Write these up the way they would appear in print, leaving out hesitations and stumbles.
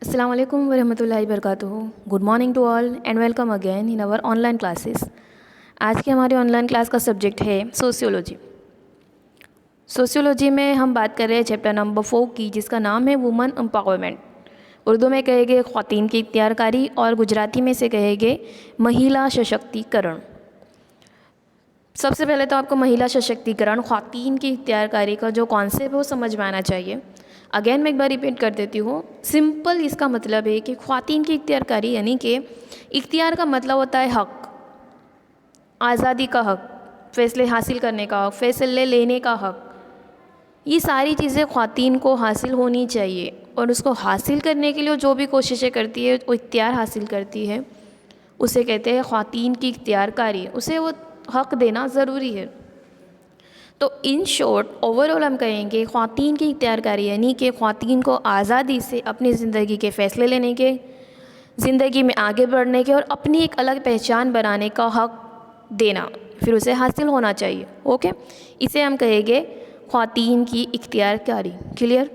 Assalamu alaikum warahmatullahi wabarakatuh. Good morning to all and welcome again in our online classes. आज के हमारे online class का subject है sociology. Sociology में हम बात कर रहे हैं चैप्टर नंबर 4 की, जिसका नाम है वुमन एम्पावरमेंट। उर्दू में कहेंगे ख़वातीन की इख्तियारकारी और गुजराती में से कहेंगे महिला सशक्तिकरण। सबसे पहले तो आपको महिला सशक्तिकरण, ख़वातीन की इख्तियारकारी का जो कॉन्सेप्ट है वो समझ में आना चाहिए। अगेन मैं एक बार रिपीट कर देती हूँ। सिंपल इसका मतलब है कि ख़वातीन की इख्तियारकारी यानी कि इख्तियार का मतलब होता है हक़, आज़ादी का हक़, फ़ैसले हासिल करने का हक़, फ़ैसले लेने का हक़। ये सारी चीज़ें ख़वातीन को हासिल होनी चाहिए और उसको हासिल करने के लिए जो भी कोशिशें करती है, वो इख्तियार हासिल करती है, उसे कहते हैं ख़वातीन की इख्तियारकारी। उसे वो हक़ देना ज़रूरी है। तो इन शॉर्ट ओवरऑल हम कहेंगे ख़वातीन की इख्तियारकारी यानी कि ख़वातीन को आज़ादी से अपनी ज़िंदगी के फ़ैसले लेने के, ज़िंदगी में आगे बढ़ने के और अपनी एक अलग पहचान बनाने का हक़ देना, फिर उसे हासिल होना चाहिए। ओके, इसे हम कहेंगे ख़वातीन की इख्तियारकारी। क्लियर?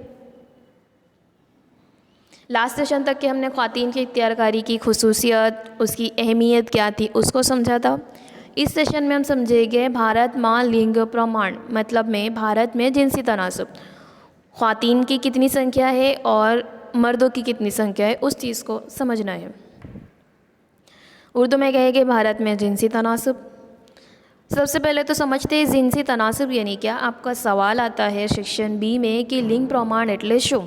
लास्ट सेशन तक के हमने ख़वातीन की इख्तियारकारी की खुसूसियत, उसकी अहमियत क्या थी, उसको समझा था। इस सेशन में हम समझेंगे भारत माँ लिंग प्रमाण, मतलब में भारत में जिनसी तनासब, ख़वातीन की कितनी संख्या है और मर्दों की कितनी संख्या है, उस चीज़ को समझना है। उर्दू में कहेंगे भारत में जिनसी तनासब। सबसे पहले तो समझते हैं जिनसी तनासब यानी क्या। आपका सवाल आता है सेक्शन बी में कि लिंग प्रमाण एटले शो,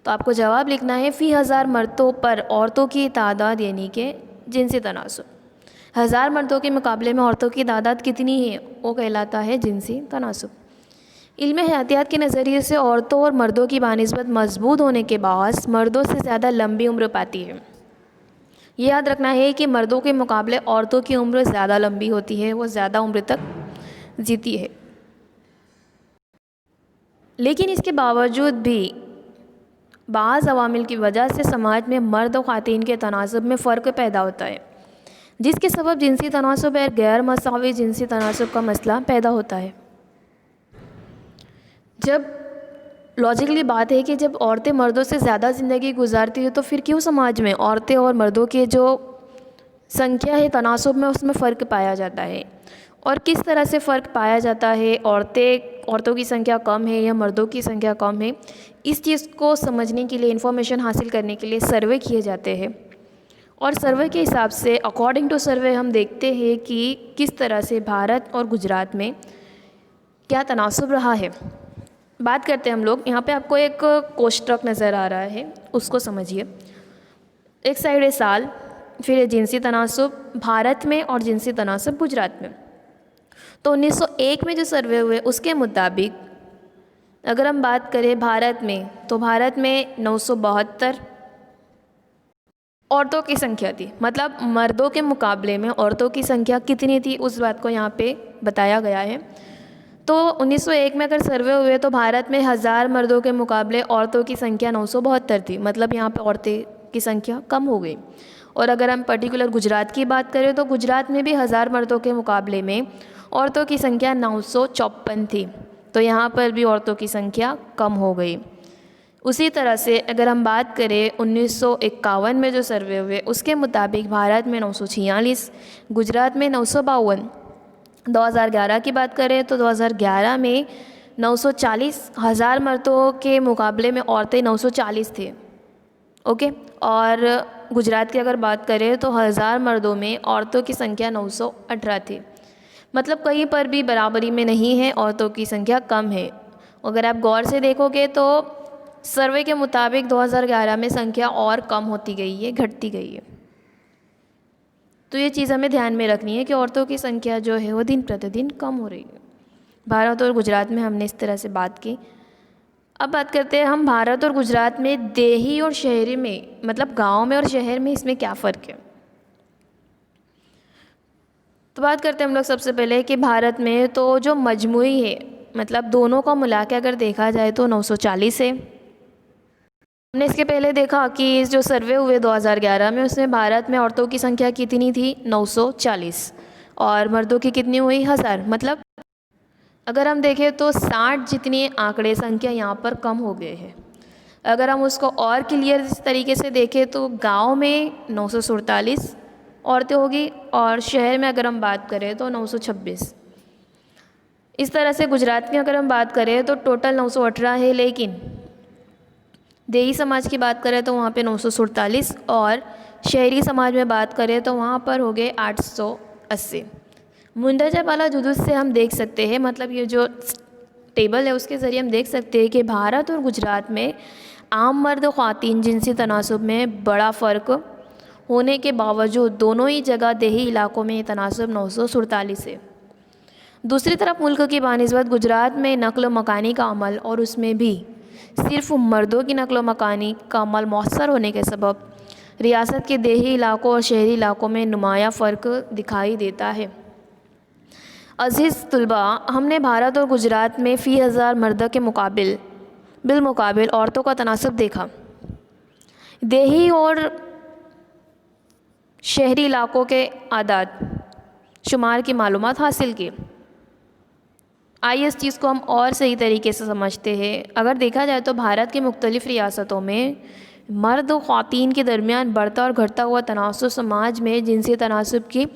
तो आपको जवाब लिखना है फ़ी हज़ार मर्दों पर औरतों की तादाद यानी कि जिनसी तनासब। हज़ार मर्दों के मुकाबले में औरतों की तादाद कितनी है, वो कहलाता है जिनसी तनासब। इल्म हयातियात के नज़रिए से औरतों और मर्दों की बानिस्बत मजबूत होने के बावजूद मर्दों से ज़्यादा लंबी उम्र पाती है। ये याद रखना है कि मर्दों के मुकाबले औरतों की उम्र ज़्यादा लंबी होती है, वो ज़्यादा उम्र तक जीती है। लेकिन इसके बावजूद भी बाज़ अवामिल की वजह से समाज में मर्द और ख़वातीन के तनासब में फ़र्क पैदा होता है, जिसके सबब जिनसी तनासब और गैर मसावी जिनसी तनासब का मसला पैदा होता है। जब लॉजिकली बात है कि जब औरतें मर्दों से ज़्यादा ज़िंदगी गुजारती है, तो फिर क्यों समाज में औरतें और मर्दों के जो संख्या है तनासब में, उसमें फ़र्क पाया जाता है और किस तरह से फ़र्क पाया जाता है, औरतों की संख्या कम है या मर्दों की संख्या कम है, इस चीज़ को समझने के लिए, इन्फॉर्मेशन हासिल करने के लिए सर्वे किए जाते हैं। और सर्वे के हिसाब से, अकॉर्डिंग टू सर्वे, हम देखते हैं कि किस तरह से भारत और गुजरात में क्या तनासब रहा है। बात करते हैं हम लोग। यहाँ पे आपको एक कोष्ठक नज़र आ रहा है, उसको समझिए। एक साइड है साल, फिर है जिनसी तनासब भारत में और जिनसी तनासब गुजरात में। तो 1901 में जो सर्वे हुए उसके मुताबिक अगर हम बात करें भारत में, तो भारत में 972 औरतों की संख्या थी। मतलब मर्दों के मुकाबले में औरतों की संख्या कितनी थी, उस बात को यहाँ पे बताया गया है। तो 1901 में अगर सर्वे हुए तो भारत में 1000 मर्दों के मुकाबले औरतों की संख्या 972 थी। मतलब यहाँ पे औरतें की संख्या कम हो गई। और अगर हम पर्टिकुलर गुजरात की बात करें तो गुजरात में भी 1000 मर्दों के मुकाबले में औरतों की संख्या 954 थी। तो यहाँ पर भी औरतों की संख्या कम हो गई। उसी तरह से अगर हम बात करें 1951 में जो सर्वे हुए उसके मुताबिक भारत में 946, गुजरात में 952। 2011 की बात करें तो 2011 में 940 हज़ार मर्दों के मुकाबले में औरतें 940 थे। ओके, और गुजरात की अगर बात करें तो 1000 मर्दों में औरतों की संख्या 918 थी। मतलब कहीं पर भी बराबरी में नहीं है, औरतों की संख्या कम है। अगर आप गौर से देखोगे तो सर्वे के मुताबिक 2011 में संख्या और कम होती गई है, घटती गई है। तो ये चीज़ हमें ध्यान में रखनी है कि औरतों की संख्या जो है वो दिन प्रतिदिन कम हो रही है। भारत और गुजरात में हमने इस तरह से बात की। अब बात करते हैं हम भारत और गुजरात में देही और शहरी में, मतलब गांव में और शहर में, इसमें क्या फ़र्क है। तो बात करते हैं हम लोग सबसे पहले कि भारत में तो जो मजमुई है, मतलब दोनों का मिला के अगर देखा जाए तो 940 है। हमने इसके पहले देखा कि जो सर्वे हुए 2011 में, उसमें भारत में औरतों की संख्या कितनी थी, 940, और मर्दों की कितनी हुई, 1000। मतलब अगर हम देखें तो 60 जितनी आंकड़े संख्या यहाँ पर कम हो गए हैं। अगर हम उसको और क्लियर तरीके से देखें तो गांव में 947 औरतें होगी और शहर में अगर हम बात करें तो 926। इस तरह से गुजरात में अगर हम बात करें तो टोटल 918 है, लेकिन देही समाज की बात करें तो वहाँ पे 947 और शहरी समाज में बात करें तो वहाँ पर हो गए 880। मुंडजा वाला जुलूस से हम देख सकते हैं, मतलब ये जो टेबल है उसके ज़रिए हम देख सकते हैं कि भारत और गुजरात में आम मर्द ख़वातीन जिनसी तनासुब में बड़ा फ़र्क होने के बावजूद दोनों ही जगह देही इलाकों में तनासुब 947 है। दूसरी तरफ मुल्क की बानिस्बत गुजरात में नक़्ल मकानी का अमल और उसमें भी सिर्फ मर्दों की नक़्ल मकानी का अमल मौसर होने के सबब रियासत के देही इलाकों और शहरी इलाकों में नुमाया फ़र्क दिखाई देता है। अज़ीज़ तुलबा, हमने भारत और गुजरात में फ़ी हज़ार मर्द के बिलमुकाबिल औरतों का तनासब देखा। देही और शहरी इलाकों के आदाद शुमार की मालूमात हासिल की। आइए इस चीज़ को हम और सही तरीके से समझते हैं। अगर देखा जाए तो भारत के मुख्तलिफ़ रियासतों में मर्द और ख़वातीन के दरमियान बढ़ता और घटता हुआ तनासुब समाज में जिनसी तनासुब की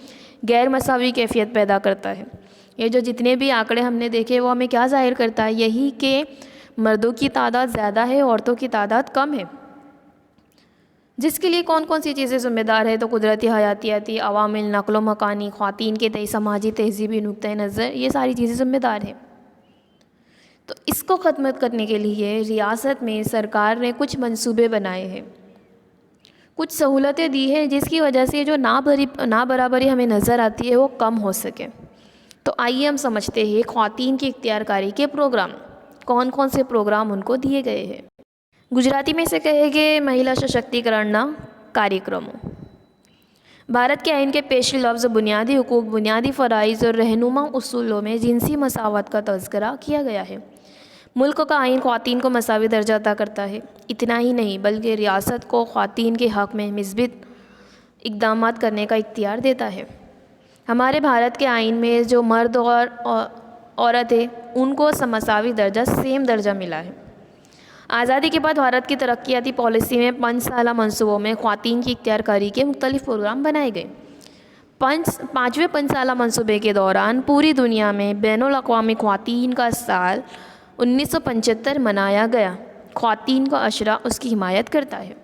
गैर मसावी कैफियत पैदा करता है। ये जो जितने भी आंकड़े हमने देखे वो हमें क्या ज़ाहिर करता है, यही कि मर्दों की तादाद ज़्यादा है, औरतों की तादाद कम है। जिसके लिए कौन कौन सी चीज़ें ज़िम्मेदार है, तो कुदरती हयातियाती अवामिल, नक़्ल मकानी, ख़वातीन के तय समाजी तहज़ीबी नुक्ते नज़र, ये सारी चीज़ें ज़िम्मेदार हैं। तो इसको ख़त्म करने के लिए रियासत में सरकार ने कुछ मंसूबे बनाए हैं, कुछ सहूलतें दी हैं, जिसकी वजह से जो ना बराबरी हमें नज़र आती है वो कम हो सके। तो आइए हम समझते हैं ख़वातीन की इख्तियारकारी के प्रोग्राम, कौन कौन से प्रोग्राम उनको दिए गए हैं। गुजराती में से कहेंगे महिला सशक्तिकरण कार्यक्रम। भारत के आइन के पेश लफ्ज़ बुनियादी हुकूक, बुनियादी फ़राइज़ और रहनुमा उसूलों में जिनसी मसावत का तज़किरा किया गया है। मुल्क का आइन ख़वातीन को मसावी दर्जा अता करता है। इतना ही नहीं बल्कि रियासत को ख़वातीन के हक़ में मिस्बित इक़दामात करने का इख्तियार देता है। हमारे भारत के आइन में जो मर्द और औरत है उनको मसावी दर्जा, सेम दर्जा मिला है। आज़ादी के बाद भारत की तरक्याती पॉलिसी में 5 साला मंसूबों में ख़वातीन की इख्तियारकारी के मुख्तलिफ़ प्रोग्राम बनाए गए। 5वें 5 साला मंसूबे के दौरान पूरी दुनिया में बैनुल अक़वामी ख़वातीन का साल 1975 मनाया गया। ख़वातीन का अशरा उसकी हिमायत करता है।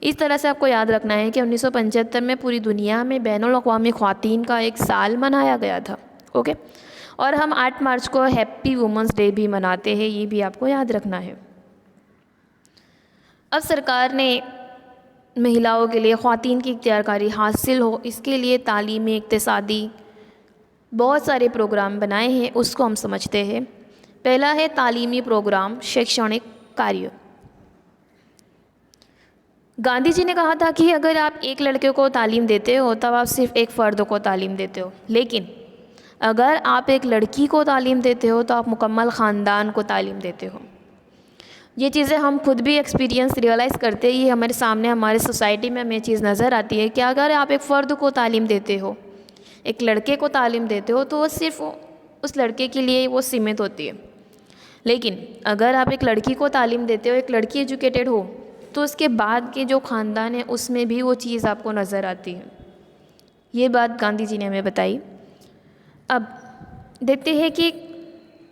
इस तरह से आपको याद रखना है कि 1975 में पूरी दुनिया में बैनुल अक़वामी ख़वातीन का एक साल मनाया गया था। ओके, और हम 8 मार्च को हैप्पी वुमेंस डे भी मनाते हैं, ये भी आपको याद रखना है। अब सरकार ने महिलाओं के लिए ख़वातीन की इख्तियारकारी हासिल हो, इसके लिए तालीमी, इक़्तिसादी बहुत सारे प्रोग्राम बनाए हैं, उसको हम समझते हैं। पहला है तालीमी प्रोग्राम, शैक्षणिक कार्य। गांधी जी ने कहा था कि अगर आप एक लड़के को तालीम देते हो तब आप सिर्फ़ एक फ़र्द को तालीम देते हो, लेकिन अगर आप एक लड़की को तालीम देते हो तो आप मुकम्मल ख़ानदान को तालीम देते हो। ये चीज़ें हम खुद भी एक्सपीरियंस रियलाइज़ करते ही हमारे सामने, हमारे सोसाइटी में हमें चीज़ नज़र आती है कि अगर आप एक फ़र्द को तालीम देते हो, एक लड़के को तालीम देते हो, तो वो सिर्फ़ उस लड़के के लिए वो सीमित होती है। लेकिन अगर आप एक लड़की को तालीम देते हो, एक लड़की एजुकेटेड हो, तो उसके बाद के जो ख़ानदान है उसमें भी वो चीज़ आपको नज़र आती है। ये बात गांधी जी ने हमें बताई। अब देखते हैं कि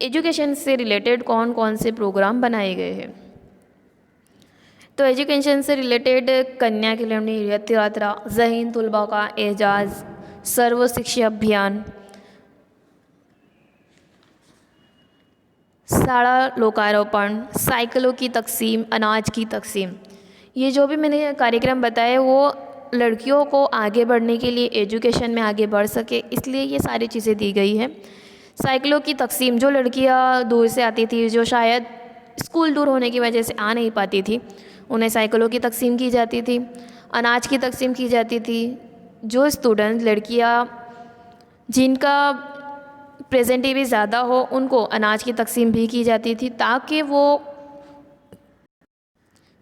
एजुकेशन से रिलेटेड कौन कौन से प्रोग्राम बनाए गए हैं। तो एजुकेशन से रिलेटेड कन्या केळवणी, रथ यात्रा, ज़हीन तुलबा का एजाज़, सर्व शिक्षा अभियान, शाला लोकार्पण, साइकिलों की तकसीम, अनाज की तकसीम, ये जो भी मैंने कार्यक्रम बताए वो लड़कियों को आगे बढ़ने के लिए, एजुकेशन में आगे बढ़ सके, इसलिए ये सारी चीज़ें दी गई हैं। साइकिलों की तकसीम, जो लड़कियां दूर से आती थी, जो शायद स्कूल दूर होने की वजह से आ नहीं पाती थी, उन्हें साइकिलों की तकसीम की जाती थी। अनाज की तकसीम की जाती थी। जो स्टूडेंट, लड़कियां जिनका प्रेजेंटेबल ज़्यादा हो, उनको अनाज की तकसीम भी की जाती थी, ताकि वो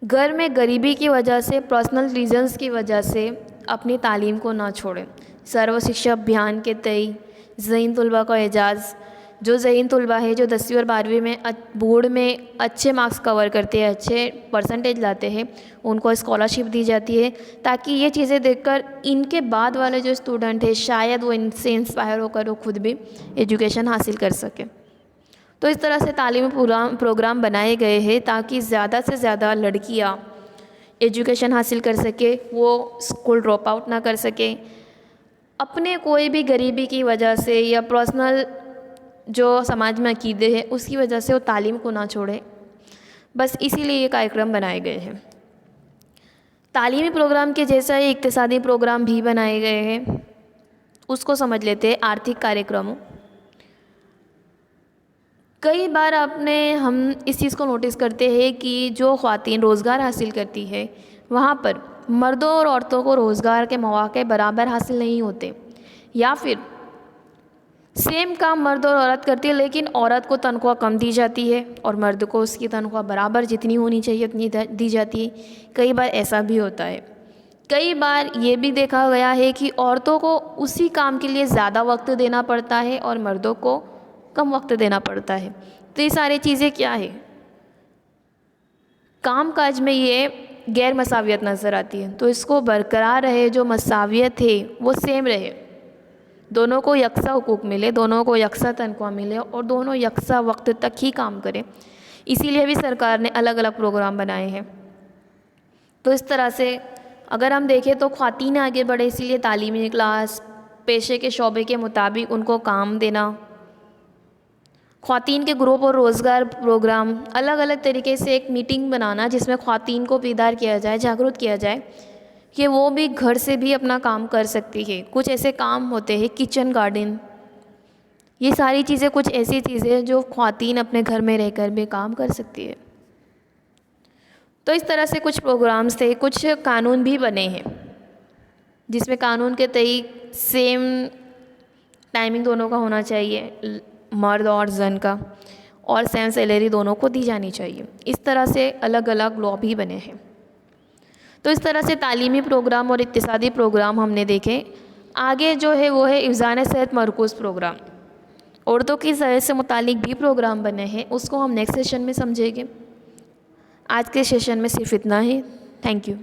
घर में गरीबी की वजह से, पर्सनल रीजंस की वजह से अपनी तालीम को ना छोड़ें। सर्व शिक्षा अभियान के तहत ज़हीन तुलबा का एजाज़, जो ज़हीन तलबा है जो 10वीं और 12वीं में बोर्ड में अच्छे मार्क्स कवर करते हैं, अच्छे परसेंटेज लाते हैं, उनको स्कॉलरशिप दी जाती है, ताकि ये चीज़ें देखकर इनके बाद वाले जो स्टूडेंट हैं शायद वो इनसे इंस्पायर होकर वो खुद भी एजुकेशन हासिल कर सकें। तो इस तरह से तालीमी प्रोग्राम बनाए गए हैं ताकि ज़्यादा से ज़्यादा लड़कियाँ एजुकेशन हासिल कर सके, वो स्कूल ड्रॉप आउट ना कर सके, अपने कोई भी गरीबी की वजह से या पर्सनल जो समाज में अकीदे हैं उसकी वजह से वो तालीम को ना छोड़े। बस इसीलिए ये कार्यक्रम बनाए गए हैं। तालीमी प्रोग्राम के जैसा ही इक्तिसादी प्रोग्राम भी बनाए गए हैं। उसको समझ लेते हैं आर्थिक कार्यक्रमों। कई बार हम इस चीज़ को नोटिस करते हैं कि जो ख़वातीन रोज़गार हासिल करती है वहाँ पर मर्दों और औरतों को रोज़गार के मौके बराबर हासिल नहीं होते, या फिर सेम काम मर्द और औरत करती है लेकिन औरत को तनख्वाह कम दी जाती है और मर्द को उसकी तनख्वाह बराबर जितनी होनी चाहिए उतनी दी जाती है। कई बार ऐसा भी होता है। कई बार ये भी देखा गया है कि औरतों को उसी काम के लिए ज़्यादा वक्त देना पड़ता है और मर्दों को कम वक्त देना पड़ता है। तो ये सारी चीज़ें क्या है, काम काज में ये गैर मसावियत नज़र आती है। तो इसको बरकरार रहे, जो मसावियत है वो सेम रहे, दोनों को यकसा हुकूक मिले, दोनों को यकसा तनख्वाह मिले और दोनों यकसा वक्त तक ही काम करें। इसीलिए भी सरकार ने अलग अलग प्रोग्राम बनाए हैं। तो इस तरह से अगर हम देखें तो ख़वातीन आगे बढ़े, इसीलिए तालीमी क्लास, पेशे के शोबे के मुताबिक उनको काम देना, ख़वातीन के ग्रुप और रोज़गार प्रोग्राम, अलग अलग तरीके से एक मीटिंग बनाना जिसमें ख़वातीन को बेदार किया जाए, जागरूक किया जाए कि वो भी घर से भी अपना काम कर सकती है। कुछ ऐसे काम होते हैं, किचन गार्डन, ये सारी चीज़ें कुछ ऐसी चीज़ें हैं जो ख़वातीन अपने घर में रहकर भी काम कर सकती है। तो इस तरह से कुछ प्रोग्राम्स थे। कुछ कानून भी बने हैं जिसमें कानून के तहत सेम टाइमिंग दोनों का होना चाहिए, मर्द और जन का, और सेम सैलरी दोनों को दी जानी चाहिए। इस तरह से अलग अलग लॉ भी बने हैं। तो इस तरह से तालीमी प्रोग्राम और इक्तिसादी प्रोग्राम हमने देखे। आगे जो है वो है हिफ़्ज़ान सेहत मरकूज़ प्रोग्राम। औरतों की सेहत से मुतालिक भी प्रोग्राम बने हैं, उसको हम नेक्स्ट सेशन में समझेंगे। आज के सेशन में सिर्फ इतना ही। Thank you.